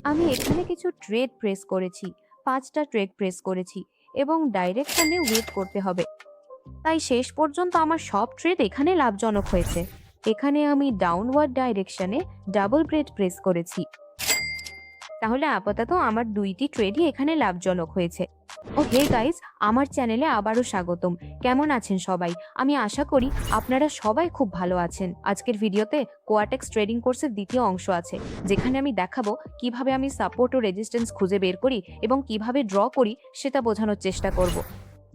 আমি এখানে কিছু ট্রেড প্রেস করেছি, 5টা ট্রেড প্রেস করেছি এবং ডাইরেকশনে ওয়েট করতে হবে। তাই শেষ পর্যন্ত আমার সব ট্রেড এখানে লাভজনক হয়েছে। এখানে আমি ডাউনওয়ার্ড ডাইরেকশনে ডাবল ব্রেড প্রেস করেছি। তাহলে আপাতত আমার 2টি ট্রেডই এখানে লাভজনক হয়েছে। ও হে গাইস, আমার চ্যানেলে আবারও স্বাগতম। কেমন আছেন সবাই? আমি আশা করি আপনারা সবাই খুব ভালো আছেন। আজকের ভিডিওতে কোয়াটেক্স ট্রেডিং কোর্সের দ্বিতীয় অংশ আছে, যেখানে আমি দেখাবো কিভাবে আমি সাপোর্ট ও রেজিস্ট্যান্স খুঁজে বের করি এবং কিভাবে ড্র করি সেটা বোঝানোর চেষ্টা করব।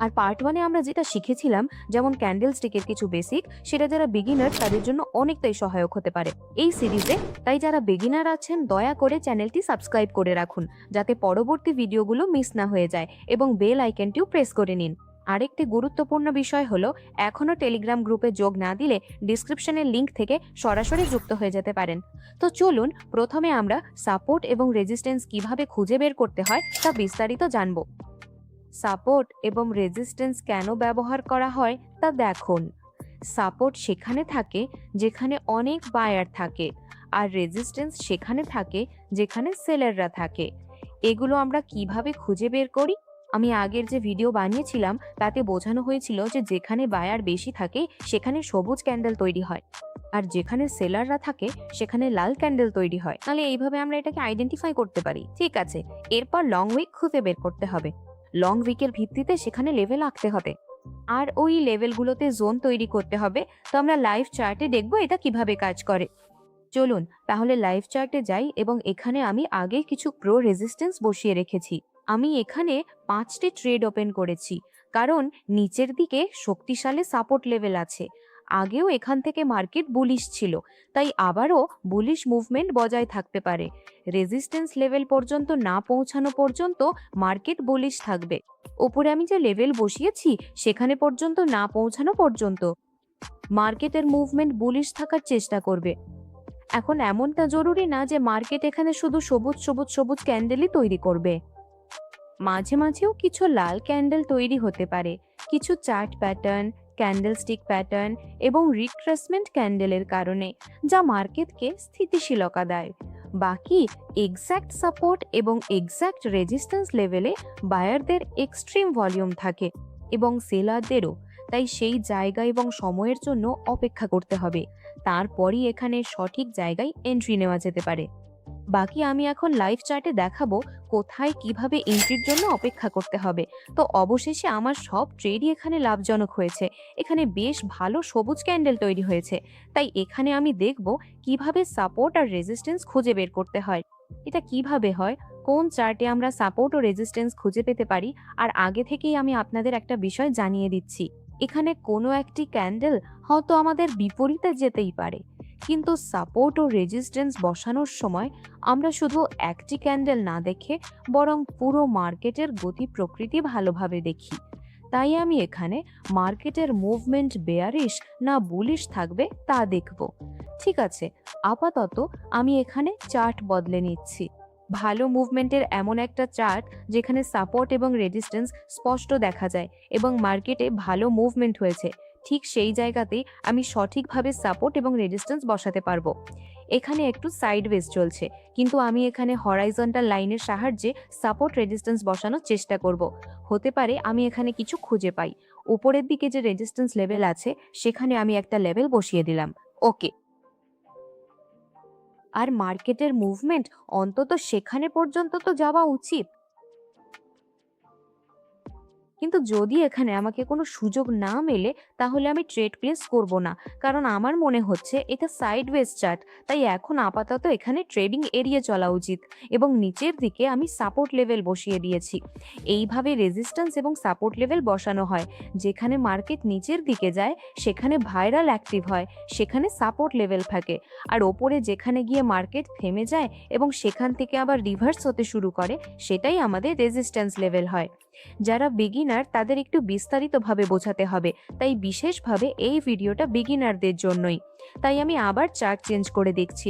আর পার্ট 1-এ আমরা যেটা শিখেছিলাম, যেমন ক্যান্ডেল স্টিকের কিছু বেসিক, সেটা যারা বিগিনার তাদের জন্য অনেকটাই সহায়ক হতে পারে এই সিরিজে। তাই যারা বিগিনার আছেন দয়া করে চ্যানেলটি সাবস্ক্রাইব করে রাখুন, যাতে পরবর্তী ভিডিওগুলো মিস না হয়ে যায়, এবং বেল আইকনটিও প্রেস করে নিন। আরেকটি গুরুত্বপূর্ণ বিষয় হলো, এখনও টেলিগ্রাম গ্রুপে যোগ না দিলে ডিসক্রিপশনের লিংক থেকে সরাসরি যুক্ত হয়ে যেতে পারেন। তো চলুন প্রথমে আমরা সাপোর্ট এবং রেজিস্ট্যান্স কিভাবে খুঁজে বের করতে হয় তা বিস্তারিত জানব। সাপোর্ট এবং রেজিস্ট্যান্স কেন ব্যবহার করা হয় তা দেখুন। সাপোর্ট সেখানে থাকে যেখানে অনেক বায়ার থাকে, আর রেজিস্ট্যান্স সেখানে থাকে যেখানে সেলাররা থাকে। এগুলো আমরা কিভাবে খুঁজে বের করি? আমি আগের যে ভিডিও বানিয়েছিলাম তাতে বোঝানো হয়েছিল যে যেখানে বায়ার বেশি থাকে সেখানে সবুজ ক্যান্ডেল তৈরি হয়, আর যেখানে সেলাররা থাকে সেখানে লাল ক্যান্ডেল তৈরি হয়। তাহলে এইভাবে আমরা এটাকে আইডেন্টিফাই করতে পারি। ঠিক আছে, এরপর লং উইক খুঁজে বের করতে হবে। লং উইকের ভিত্তিতে সেখানে লেভেল আঁকতে হবে, আর ওই লেভেলগুলোতে জোন তৈরি করতে হবে। তো আমরা লাইভ চার্টে দেখব এটা কিভাবে কাজ করে। চলুন তাহলে লাইভ চার্টে যাই, এবং এখানে আমি আগে কিছু প্রো রেজিস্ট্যান্স বসিয়ে রেখেছি। আমি এখানে 5টি ট্রেড ওপেন করেছি, কারণ নিচের দিকে শক্তিশালী সাপোর্ট লেভেল আছে। আগেও এখান থেকে মার্কেট বুলিশ ছিল, তাই আবারও বুলিশ মুভমেন্ট বজায় থাকতে পারে। রেজিস্ট্যান্স লেভেল পর্যন্ত না পৌঁছানো পর্যন্ত মার্কেট বুলিশ থাকবে। ওপরে আমি যে লেভেল বসিয়েছি সেখানে পর্যন্ত না পৌঁছানো পর্যন্ত মার্কেটের মুভমেন্ট বুলিশ থাকার চেষ্টা করবে। এখন এমনটা জরুরি না যে মার্কেট এখানে শুধু সবুজ সবুজ সবুজ ক্যান্ডেলই তৈরি করবে। মাঝে মাঝেও কিছু লাল ক্যান্ডেল তৈরি হতে পারে, কিছু chart pattern, candle stick pattern এবং রিট্রেসমেন্ট ক্যান্ডেলের কারণে, যা মার্কেটকে স্থিতিশীলতা দেয়। বাকি এক্স্যাক্ট সাপোর্ট এবং এক্স্যাক্ট রেজিস্ট্যান্স লেভেলে বায়ারদের এক্সট্রিম ভলিউম থাকে এবং সেলারদেরও। তাই সেই জায়গা এবং সময়ের জন্য অপেক্ষা করতে হবে, তারপরই এখানে সঠিক জায়গায় এন্ট্রি নেওয়া যেতে পারে। বাকি আমি এখন লাইভ চার্টে দেখাবো কোথায় কিভাবে এন্ট্রির জন্য অপেক্ষা করতে হবে। তো অবশেষে আমার সব ট্রেডই এখানে লাভজনক হয়েছে। এখানে বেশ ভালো সবুজ ক্যান্ডেল তৈরি হয়েছে। তাই এখানে আমি দেখব কিভাবে সাপোর্ট আর রেজিস্ট্যান্স খুঁজে বের করতে হয়। এটা কিভাবে হয়, কোন চার্টে আমরা সাপোর্ট ও রেজিস্ট্যান্স খুঁজে পেতে পারি। আর আগে থেকেই আমি আপনাদের একটা বিষয় জানিয়ে দিচ্ছি, এখানে কোনো একটি ক্যান্ডেল হয়তো আমাদের বিপরীতে যেতেই পারে, কিন্তু সাপোর্ট ও রেজিস্ট্যান্স বসানোর সময় আমরা শুধু একটি ক্যান্ডেল না দেখে বরং পুরো মার্কেটের গতি প্রকৃতি ভালোভাবে দেখি। তাই আমি এখানে মার্কেটের মুভমেন্ট বেয়ারিশ না বুলিশ থাকবে তা দেখব। ঠিক আছে, আপাতত আমি এখানে চার্ট বদলে নিচ্ছি। ভালো মুভমেন্টের এমন একটা চার্ট যেখানে সাপোর্ট এবং রেজিস্ট্যান্স স্পষ্ট দেখা যায় এবং মার্কেটে ভালো মুভমেন্ট হয়েছে, ঠিক সেই জায়গাতেই আমি সঠিকভাবে সাপোর্ট এবং রেজিস্ট্যান্স বসাতে পারবো। এখানে একটু সাইডওয়েজ চলছে, কিন্তু আমি এখানে হরাইজন্টাল লাইনের সাহায্যে সাপোর্ট রেজিস্ট্যান্স বসানোর চেষ্টা করব। হতে পারে আমি এখানে কিছু খুঁজে পাই। উপরের দিকে যে রেজিস্ট্যান্স লেভেল আছে সেখানে আমি একটা লেভেল বসিয়ে দিলাম। ওকে, আর মার্কেটের মুভমেন্ট অন্তত সেখানে পর্যন্ত তো যাওয়া উচিত। কিন্তু যদি এখানে আমাকে কোনো সুযোগ না মেলে তাহলে আমি ট্রেড প্লেস করব না, কারণ আমার মনে হচ্ছে এটা সাইডওয়েজ চার্ট। তাই এখন আপাতত এখানে ট্রেডিং এড়িয়ে চলা উচিত, এবং নিচের দিকে আমি সাপোর্ট লেভেল বসিয়ে দিয়েছি। এইভাবে রেজিস্ট্যান্স এবং সাপোর্ট লেভেল বসানো হয়। যেখানে মার্কেট নিচের দিকে যায় সেখানে ভাইরাল অ্যাক্টিভ হয়, সেখানে সাপোর্ট লেভেল থাকে। আর ওপরে যেখানে গিয়ে মার্কেট থেমে যায় এবং সেখান থেকে আবার রিভার্স হতে শুরু করে, সেটাই আমাদের রেজিস্ট্যান্স লেভেল হয়। যারা বিগিনার তাদের একটু বিস্তারিতভাবে বোঝাতে হবে, তাই বিশেষভাবে এই ভিডিওটা বিগিনারদের জন্যই। তাই আমি আবার চার্ট চেঞ্জ করে দেখছি।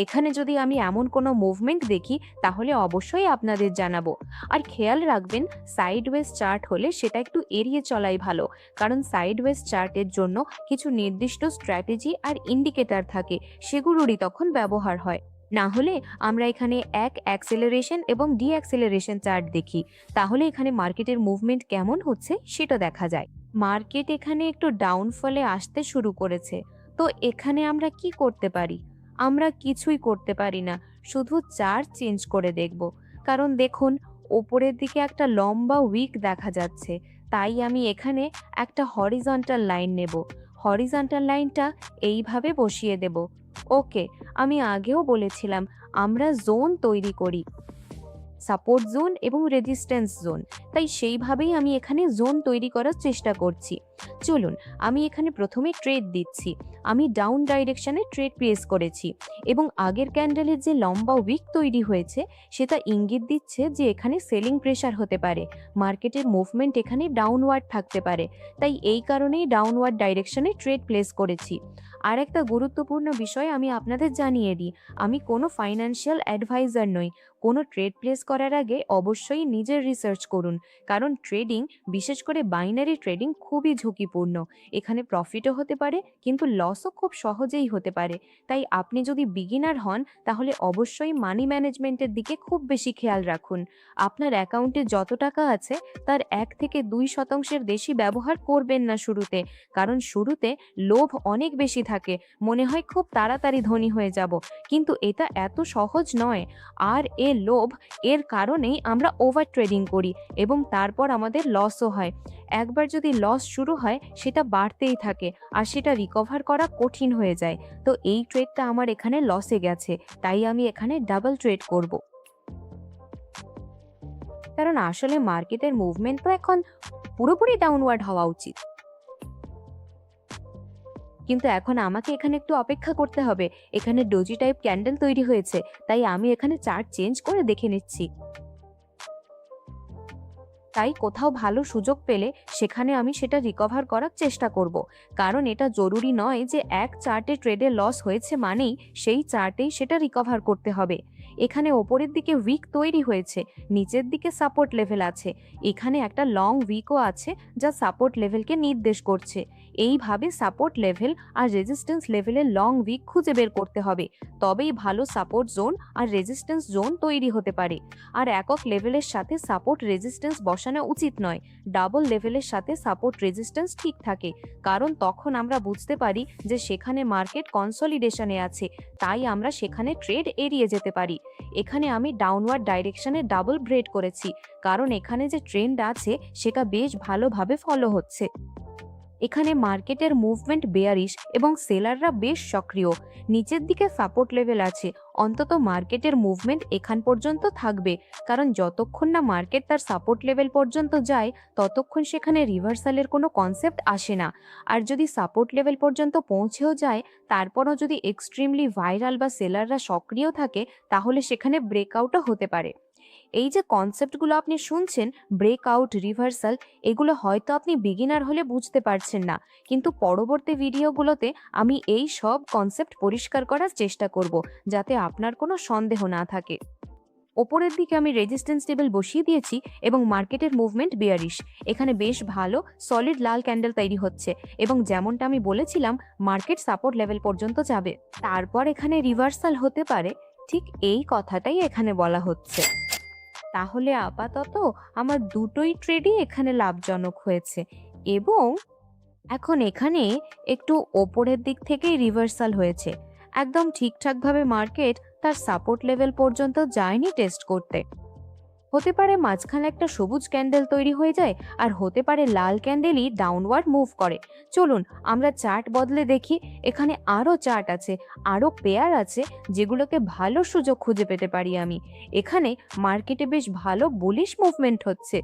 এখানে যদি আমি এমন কোনো মুভমেন্ট দেখি তাহলে অবশ্যই আপনাদের জানাবো। আর খেয়াল রাখবেন, সাইডওয়েজ চার্ট হলে সেটা একটু এড়িয়ে চলাই ভালো, কারণ সাইডওয়েজ চার্টের জন্য কিছু নির্দিষ্ট স্ট্র্যাটেজি আর ইন্ডিকেটর থাকে, সেগুলোরই তখন ব্যবহার হয়। না হলে আমরা এখানে এক অ্যাক্সেলারেশন এবং ডিঅ্যাক্সেলারেশন চার্ট দেখি, তাহলে এখানে মার্কেটের মুভমেন্ট কেমন হচ্ছে সেটা দেখা যায়। মার্কেট এখানে একটু ডাউনফলে আসতে শুরু করেছে, তো এখানে আমরা কি করতে পারি? আমরা কিছুই করতে পারি না, শুধু চার্ট চেঞ্জ করে দেখব। কারণ দেখুন, ওপরের দিকে একটা লম্বা উইক দেখা যাচ্ছে, তাই আমি এখানে একটা হরিজন্টাল লাইন নেব। হরিজন্টাল লাইনটা এইভাবে বসিয়ে দেব। ওকে, আমি আগেও বলেছিলাম আমরা জোন তৈরি করি, সাপোর্ট জোন এবং রেজিস্ট্যান্স জোন, তাই সেইভাবেই আমি এখানে জোন তৈরি করার চেষ্টা করছি। চলুন, আমি এখানে প্রথমে ট্রেড দিচ্ছি। আমি ডাউন ডাইরেকশনে ট্রেড প্লেস করেছি এবং আগের ক্যান্ডেলের যে লম্বা উইক তৈরি হয়েছে সেটা ইঙ্গিত দিচ্ছে যে এখানে সেলিং প্রেশার হতে পারে, মার্কেটের মুভমেন্ট এখানে ডাউনওয়ার্ড থাকতে পারে, তাই এই কারণেই ডাউনওয়ার্ড ডাইরেকশনে ট্রেড প্লেস করেছি। আর একটা গুরুত্বপূর্ণ বিষয় আমি আপনাদের জানিয়ে দিই, আমি কোনো ফাইন্যান্সিয়াল অ্যাডভাইজার নই। কোনো ট্রেড প্লেস করার আগে অবশ্যই নিজের রিসার্চ করুন, কারণ ট্রেডিং, বিশেষ করে বাইনারি ট্রেডিং, খুবই ঝুঁকিপূর্ণ। এখানে প্রফিটও হতে পারে কিন্তু লসও খুব সহজেই হতে পারে। তাই আপনি যদি বিগিনার হন তাহলে অবশ্যই মানি ম্যানেজমেন্টের দিকে খুব বেশি খেয়াল রাখুন। আপনার অ্যাকাউন্টে যত টাকা আছে তার 1 থেকে 2% বেশি ব্যবহার করবেন না শুরুতে, কারণ শুরুতে লোভ অনেক বেশি থাকে, মনে হয় খুব তাড়াতাড়ি ধনী হয়ে যাব, কিন্তু এটা এত সহজ নয়। আর লোভ, এর কারণেই আমরা ওভার ট্রেডিং করি এবং তারপর আমাদের লসও হয়। একবার যদি লস শুরু হয় সেটা বাড়তেই থাকে আর সেটা রিকভার করা কঠিন হয়ে যায়। তো এই ট্রেডটা আমার এখানে লসে গেছে, তাই আমি এখানে ডাবল ট্রেড করব। কারণ আসলে মার্কেটের মুভমেন্ট তো এখন পুরোপুরি ডাউনওয়ার্ড হওয়া উচিত, কিন্তু এখন আমাকে এখানে একটু অপেক্ষা করতে হবে। এখানে ডোজি টাইপ ক্যান্ডেল তৈরি হয়েছে, তাই আমি এখানে চার্ট চেঞ্জ করে দেখে নিচ্ছি। তাই কোথাও ভালো সুযোগ পেলে সেখানে আমি সেটা রিকভার করার চেষ্টা করব, কারণ এটা জরুরি নয় যে এক চার্টে ট্রেডে লস হয়েছে মানেই সেই চার্টেই সেটা রিকভার করতে হবে। এখানে ওপরের দিকে উইক তৈরি হয়েছে, নিচের দিকে সাপোর্ট লেভেল আছে, এখানে একটা লং উইকও আছে যা সাপোর্ট লেভেলকে নির্দেশ করছে। এইভাবে সাপোর্ট লেভেল আর রেজিস্ট্যান্স লেভেলের লং উইক খুঁজে বের করতে হবে, তবেই ভালো সাপোর্ট জোন আর রেজিস্ট্যান্স জোন তৈরি হতে পারে। আর একক লেভেলের সাথে সাপোর্ট রেজিস্ট্যান্স বসানো উচিত নয়, ডাবল লেভেলের সাথে সাপোর্ট রেজিস্ট্যান্স ঠিক থাকে, কারণ তখন আমরা বুঝতে পারি যে সেখানে মার্কেট কনসলিডেশনে আছে, তাই আমরা সেখানে ট্রেড এড়িয়ে যেতে পারি। এখানে আমি ডাউনওয়ার্ড ডাইরেকশনে ডাবল ব্রেড করেছি, কারণ এখানে যে ট্রেন্ড আছে সেটা বেশ ভালোভাবে ফলো হচ্ছে। এখানে মার্কেটের মুভমেন্ট বেয়ারিশ এবং সেলাররা বেশ সক্রিয়, নিচের দিকে সাপোর্ট লেভেল আছে, অন্তত মার্কেটের মুভমেন্ট এখান পর্যন্ত থাকবে, কারণ যতক্ষণ না মার্কেট তার সাপোর্ট লেভেল পর্যন্ত যায় ততক্ষণ সেখানে রিভার্সালের কোনো কনসেপ্ট আসে না। আর যদি সাপোর্ট লেভেল পর্যন্ত পৌঁছেও যায়, তারপরও যদি এক্সট্রিমলি ভাইরাল বা সেলাররা সক্রিয় থাকে, তাহলে সেখানে ব্রেকআউটও হতে পারে। এই যে কনসেপ্টগুলো আপনি শুনছেন, ব্রেকআউট, রিভার্সাল, এগুলো হয়তো আপনি বিগিনার হলে বুঝতে পারছেন না, কিন্তু পরবর্তী ভিডিওগুলোতে আমি এই সব কনসেপ্ট পরিষ্কার করার চেষ্টা করব, যাতে আপনার কোনো সন্দেহ না থাকে। ওপরের দিকে আমি রেজিস্ট্যান্স লেভেল বসিয়ে দিয়েছি এবং মার্কেটের মুভমেন্ট বেয়ারিশ। এখানে বেশ ভালো সলিড লাল ক্যান্ডেল তৈরি হচ্ছে এবং যেমনটা আমি বলেছিলাম মার্কেট সাপোর্ট লেভেল পর্যন্ত যাবে, তারপর এখানে রিভার্সাল হতে পারে, ঠিক এই কথাটাই এখানে বলা হচ্ছে। তাহলে আপাতত আমার দুটোই ট্রেডই এখানে লাভজনক হয়েছে এবং এখন এখানে একটু ওপরের দিক থেকেই রিভার্সাল হয়েছে, একদম ঠিকঠাকভাবে মার্কেট তার সাপোর্ট লেভেল পর্যন্ত যায়নি টেস্ট করতে। হতে পারে মাঝখানে একটা সবুজ ক্যান্ডেল তৈরি হয়ে যায়, আর হতে পারে লাল ক্যান্ডেলই ডাউনওয়ার্ড মুভ করে। চলুন আমরা চার্ট বদলে দেখি, এখানে আরও চার্ট আছে, আরও পেয়ার আছে যেগুলোকে ভালো সুযোগ খুঁজে পেতে পারি আমি। এখানে মার্কেটে বেশ ভালো বুলিশ মুভমেন্ট হচ্ছে,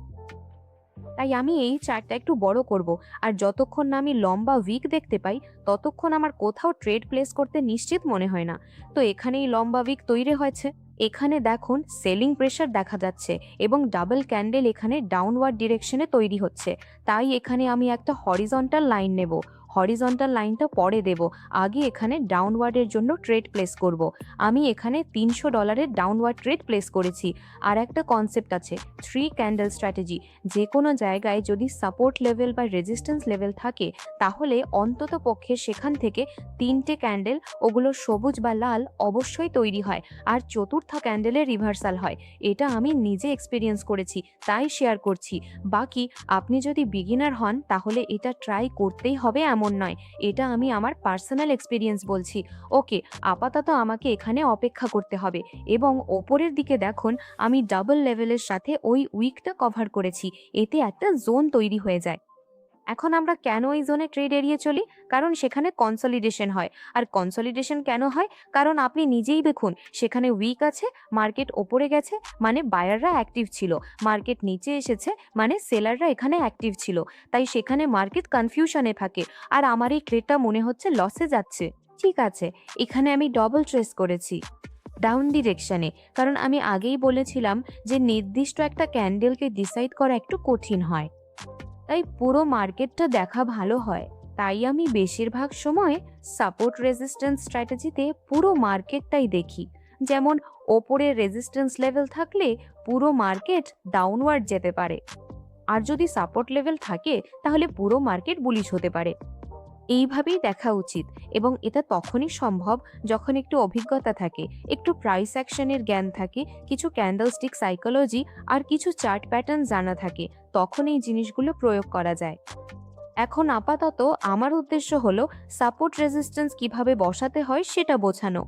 তাই আমি এই চার্টটা একটু বড় করব, আর যতক্ষণ না আমি লম্বা উইক দেখতে পাই ততক্ষণ আমার কোথাও ট্রেড প্লেস করতে নিশ্চিত মনে হয় না। তো এখানেই লম্বা উইক তৈরি হয়েছে, এখানে দেখুন সেলিং প্রেশার দেখা যাচ্ছে এবং ডাবল ক্যান্ডেল এখানে ডাউনওয়ার্ড ডিরেকশনে তৈরি হচ্ছে, তাই এখানে আমি একটা হরিজন্টাল লাইন নেব। হরিজন্টাল লাইনটা পরে দেব, আগে এখানে ডাউনওয়ার্ডের জন্য ট্রেড প্লেস করব। আমি এখানে $300 ডাউনওয়ার্ড ট্রেড প্লেস করেছি। আর একটা কনসেপ্ট আছে, 3 ক্যান্ডেল স্ট্র্যাটেজি। যে কোনো জায়গায় যদি সাপোর্ট লেভেল বা রেজিস্ট্যান্স লেভেল থাকে তাহলে অন্তত পক্ষে সেখান থেকে 3টে ক্যান্ডেল, ওগুলো সবুজ বা লাল অবশ্যই তৈরি হয়, আর চতুর্থ ক্যান্ডেলের রিভার্সাল হয়। এটা আমি নিজে এক্সপিরিয়েন্স করেছি, তাই শেয়ার করছি। বাকি আপনি যদি বিগিনার হন তাহলে এটা ট্রাই করতেই হবে এমন নয়, এটা আমি আমার পার্সোনাল এক্সপিরিয়েন্স বলছি। ওকে, আপাতত আমাকে এখানে অপেক্ষা করতে হবে। এবং ওপরের দিকে দেখুন, আমি ডাবল লেভেলের সাথে ওই উইকটা কভার করেছি, এতে একটা জোন তৈরি হয়ে যায়। এখন আমরা কেন এই জোনে ট্রেড এড়িয়ে চলি? কারণ সেখানে কনসলিডেশন হয়। আর কনসলিডেশন কেন হয়? কারণ আপনি নিজেই দেখুন, সেখানে উইক আছে, মার্কেট ওপরে গেছে মানে বায়াররা অ্যাক্টিভ ছিল, মার্কেট নিচে এসেছে মানে সেলাররা এখানে অ্যাক্টিভ ছিল। তাই সেখানে মার্কেট কনফিউশনে থাকে, আর আমার এই ট্রেডটা মনে হচ্ছে লসে যাচ্ছে। ঠিক আছে, এখানে আমি ডবল ট্রেস করেছি ডাউন ডিরেকশনে, কারণ আমি আগেই বলেছিলাম যে নির্দিষ্ট একটা ক্যান্ডেলকে ডিসাইড করা একটু কঠিন হয়, তাই পুরো মার্কেটটা দেখা ভালো হয়। তাই আমি বেশিরভাগ সময় সাপোর্ট রেজিস্ট্যান্স স্ট্র্যাটেজিতে পুরো মার্কেটটাই দেখি। যেমন ওপরে রেজিস্ট্যান্স লেভেল থাকলে পুরো মার্কেট ডাউনওয়ার্ড যেতে পারে, আর যদি সাপোর্ট লেভেল থাকে তাহলে পুরো মার্কেট বুলিশ হতে পারে। এইভাবেই দেখা উচিত, এবং এটা তখনই সম্ভব যখন একটু অভিজ্ঞতা থাকে, একটু প্রাইস অ্যাকশনের জ্ঞান থাকে, কিছু ক্যান্ডেলস্টিক সাইকোলজি আর কিছু চার্ট প্যাটার্ন জানা থাকে, তখন এই জিনিসগুলো প্রয়োগ করা যায়। এখন আপাতত আমার উদ্দেশ্য হলো সাপোর্ট রেজিস্ট্যান্স কিভাবে বসাতে হয় সেটা বোঝানো।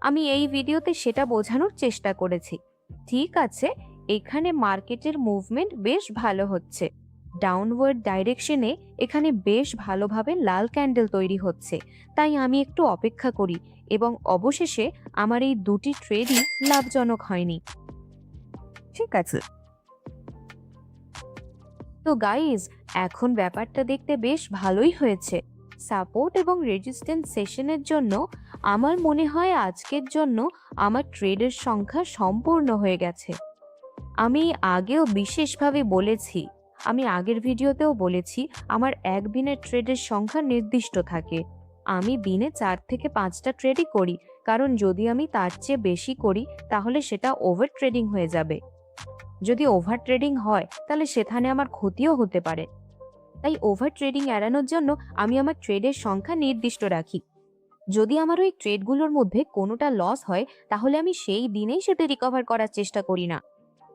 আমি এই ভিডিওতে সেটা বোঝানোর চেষ্টা করেছি। ঠিক আছে, এখানে মার্কেটের মুভমেন্ট বেশ ভালো হচ্ছে, ডাউনওয়ার্ড ডাইরেকশনে এখানে বেশ ভালোভাবে লাল ক্যান্ডেল তৈরি হচ্ছে। তাই আমি একটু অপেক্ষা করি, এবং অবশেষে আমার এই দুটি ট্রেডই লাভজনক হয়নি। ঠিক আছে, তো গাইজ, এখন ব্যাপারটা দেখতে বেশ ভালোই হয়েছে। সাপোর্ট এবং রেজিস্ট্যান্স সেশনের জন্য আমার মনে হয় আজকের জন্য আমার ট্রেডের সংখ্যা সম্পূর্ণ হয়ে গেছে। আমি আগেও বিশেষভাবে বলেছি, আমি আগের ভিডিওতেও বলেছি, আমার এক দিনের ট্রেডের সংখ্যা নির্দিষ্ট থাকে। আমি দিনে 4 থেকে 5টা ট্রেডই করি, কারণ যদি আমি তার চেয়ে বেশি করি তাহলে সেটা ওভার ট্রেডিং হয়ে যাবে। যদি ওভার ট্রেডিং হয় তাহলে সেখানে আমার ক্ষতিও হতে পারে। তাই ওভার ট্রেডিং এড়ানোর জন্য আমি আমার ট্রেডের সংখ্যা নির্দিষ্ট রাখি। যদি আমার ওই ট্রেডগুলোর মধ্যে কোনোটা লস হয় তাহলে আমি সেই দিনেই সেটা রিকভার করার চেষ্টা করি না,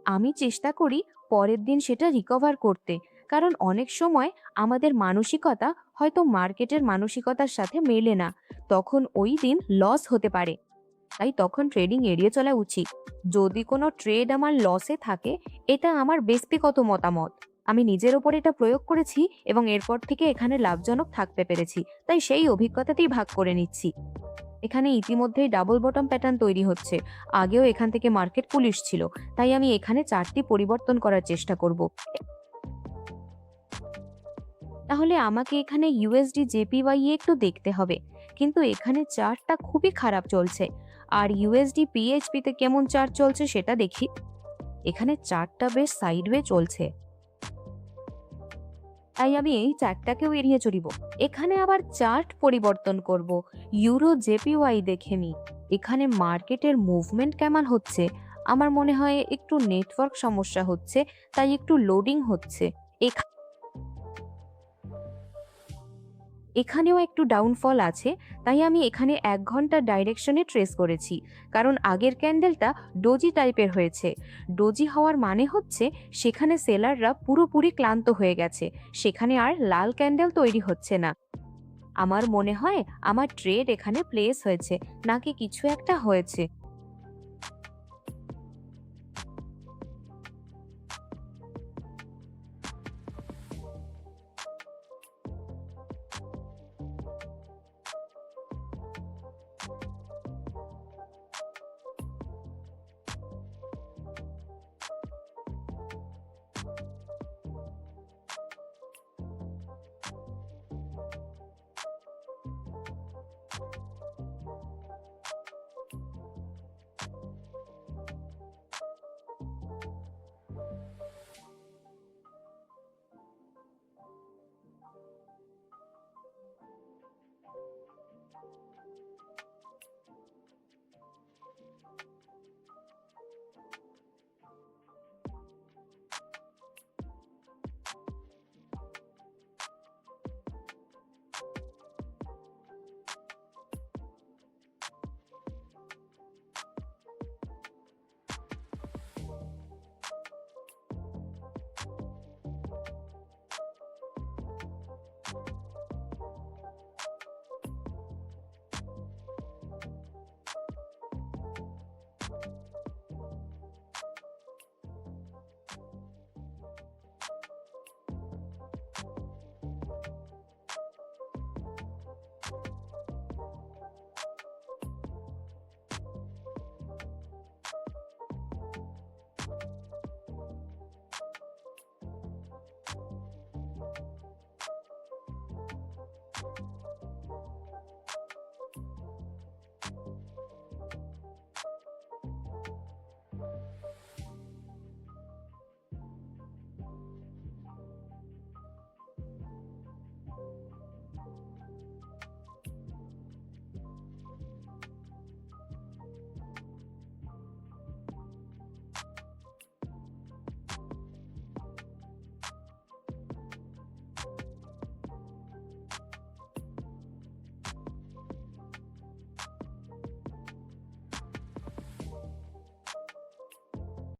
আমি চেষ্টা করি পরের দিন সেটা রিকভার করতে। কারণ অনেক সময় আমাদের মানসিকতা হয়তো মার্কেটের মানসিকতার সাথে মেলে না, তখন ওই দিন লস হতে পারে। তাই তখন ট্রেডিং এড়িয়ে চলা উচিত। যদি কোনো ট্রেড আমার লসে থাকে, এটা আমার ব্যক্তিগত মতামত, আমি নিজের ওপর এটা প্রয়োগ করেছি এবং এরপর থেকে এখানে লাভজনক থাকতে পেরেছি, তাই সেই অভিজ্ঞতাতেই ভাগ করে নিচ্ছি। এখানে ইতিমধ্যেই ডাবল বটম প্যাটার্ন তৈরি হচ্ছে, আগেও এখান থেকে মার্কেট পুলিশ ছিল, তাই আমি এখানে চার্টটি পরিবর্তন করার চেষ্টা করব। তাহলে আমাকে এখানে ইউএসডি জেপিওয়াই একটু দেখতে হবে, কিন্তু এখানে চার্টটা খুবই খারাপ চলছে। আর ইউএসডি পিএইচপিতে কেমন চার্ট চলছে সেটা দেখি। এখানে চার্টটা বেশ সাইডওয়ে চলছে, তাই আমি এই চার্টটাকেও এড়িয়ে চলিব। এখানে আবার চার্ট পরিবর্তন করব, ইউরো জেপিওয়াই দেখে নিই এখানে মার্কেটের মুভমেন্ট কেমন হচ্ছে। আমার মনে হয় একটু নেটওয়ার্ক সমস্যা হচ্ছে, তাই একটু লোডিং হচ্ছে। এখানেও একটু ডাউনফল আছে, তাই আমি এখানে 1 ঘন্টা ডাইরেকশনে ট্রেস করেছি, কারণ আগের ক্যান্ডেলটা ডোজি টাইপের হয়েছে। ডোজি হওয়ার মানে হচ্ছে সেখানে সেলাররা পুরোপুরি ক্লান্ত হয়ে গেছে, সেখানে আর লাল ক্যান্ডেল তৈরি হচ্ছে না। আমার মনে হয় আমার ট্রেড এখানে প্লেস হয়েছে, নাকি কিছু একটা হয়েছে।